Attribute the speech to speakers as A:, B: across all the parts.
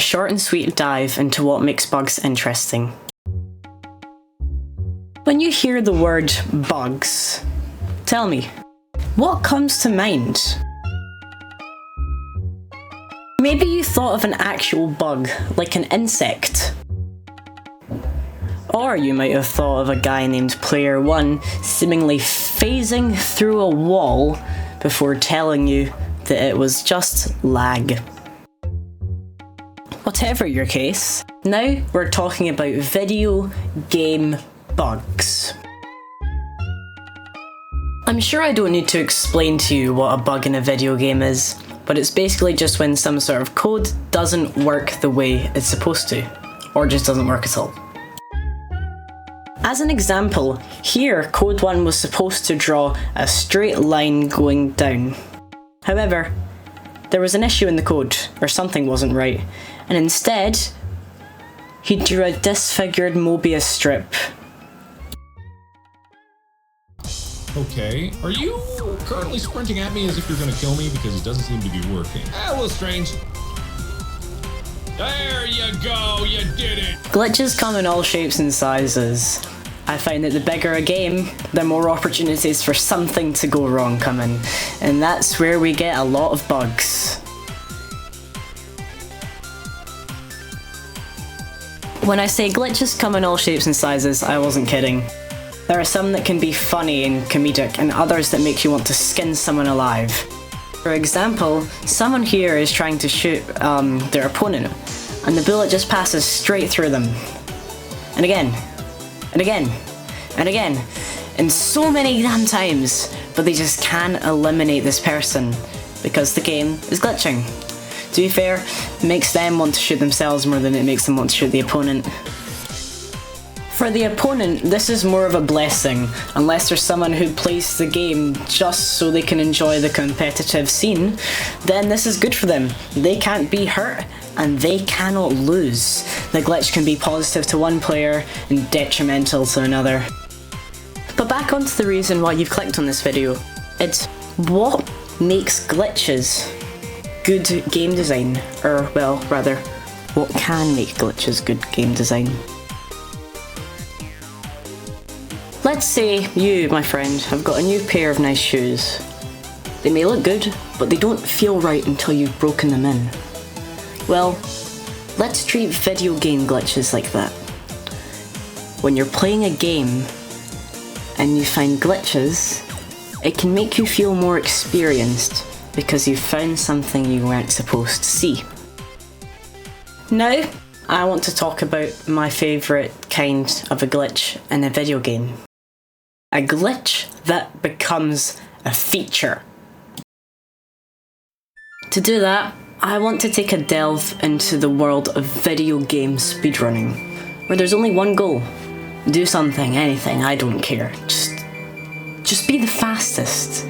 A: a short and sweet dive into what makes bugs interesting. When you hear the word bugs, tell me, what comes to mind? Maybe you thought of an actual bug, like an insect. Or you might have thought of a guy named Player 1 seemingly phasing through a wall before telling you that it was just lag. Whatever your case, now we're talking about video game bugs. I'm sure I don't need to explain to you what a bug in a video game is, but it's basically just when some sort of code doesn't work the way it's supposed to, or just doesn't work at all. As an example, here code 1 was supposed to draw a straight line going down. However, there was an issue in the code, or something wasn't right, and instead, he drew a disfigured Mobius strip.
B: Okay, are you currently sprinting at me as if you're gonna kill me? Because it doesn't seem to be working. A little strange. There you go, you did it!
A: Glitches come in all shapes and sizes. I find that the bigger a game, the more opportunities for something to go wrong come in, and that's where we get a lot of bugs. When I say glitches come in all shapes and sizes, I wasn't kidding. There are some that can be funny and comedic, and others that make you want to skin someone alive. For example, someone here is trying to shoot their opponent, and the bullet just passes straight through them. And again, and again, and again, and so many damn times, but they just can't eliminate this person because the game is glitching. To be fair, it makes them want to shoot themselves more than it makes them want to shoot the opponent. For the opponent, this is more of a blessing, unless there's someone who plays the game just so they can enjoy the competitive scene, then this is good for them. They can't be hurt, and they cannot lose. The glitch can be positive to one player and detrimental to another. But back onto the reason why you've clicked on this video. It's what makes glitches good game design, or well, rather, what can make glitches good game design. Let's say you, my friend, have got a new pair of nice shoes. They may look good, but they don't feel right until you've broken them in. Well, let's treat video game glitches like that. When you're playing a game and you find glitches, it can make you feel more experienced because you found something you weren't supposed to see. Now, I want to talk about my favourite kind of a glitch in a video game. A glitch that becomes a feature. To do that, I want to take a delve into the world of video game speedrunning, where there's only one goal. Do something, anything, I don't care. Just be the fastest.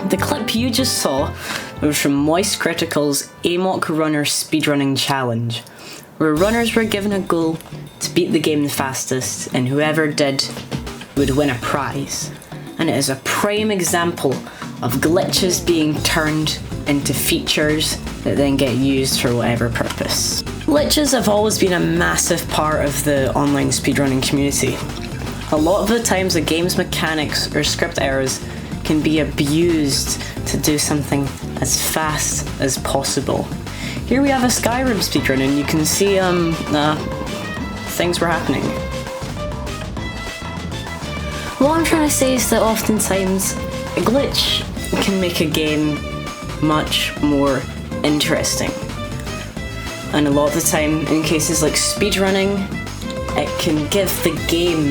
A: The clip you just saw was from Moist Critical's AMOC Runner Speedrunning Challenge, where runners were given a goal to beat the game the fastest, and whoever did would win a prize. And it is a prime example of glitches being turned into features that then get used for whatever purpose. Glitches have always been a massive part of the online speedrunning community. A lot of the times the game's mechanics or script errors can be abused to do something as fast as possible. Here we have a Skyrim speedrun and you can see things were happening. What I'm trying to say is that oftentimes a glitch can make a game much more interesting. And a lot of the time, in cases like speedrunning, it can give the game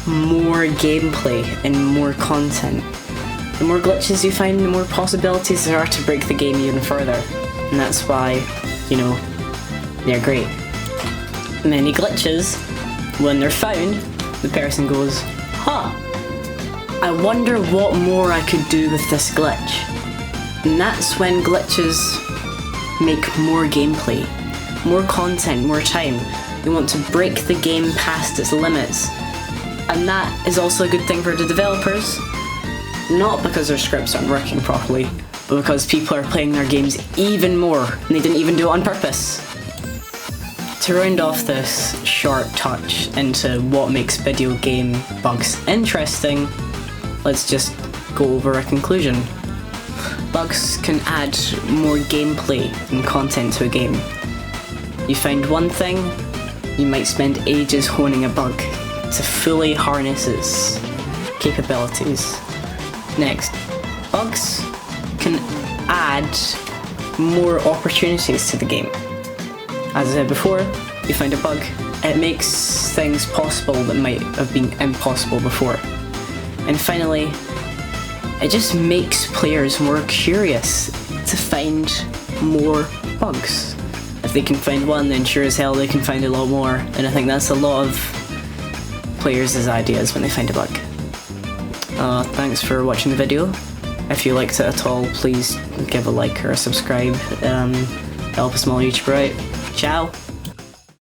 A: more gameplay and more content. The more glitches you find, the more possibilities there are to break the game even further. And that's why, you know, they're great. Many glitches, when they're found, the person goes, huh, I wonder what more I could do with this glitch. And that's when glitches make more gameplay, more content, more time. They want to break the game past its limits. And that is also a good thing for the developers, not because their scripts aren't working properly, but because people are playing their games even more, and they didn't even do it on purpose. To round off this short touch into what makes video game bugs interesting, let's just go over a conclusion. Bugs can add more gameplay and content to a game. You find one thing, you might spend ages honing a bug to fully harness its capabilities. Next, bugs can add more opportunities to the game. As I said before, you find a bug, it makes things possible that might have been impossible before. And finally, it just makes players more curious to find more bugs. If they can find one, then sure as hell they can find a lot more, and I think that's a lot of players' ideas when they find a bug. Thanks for watching the video. If you liked it at all, please give a like or a subscribe. Help a small YouTuber out. Ciao!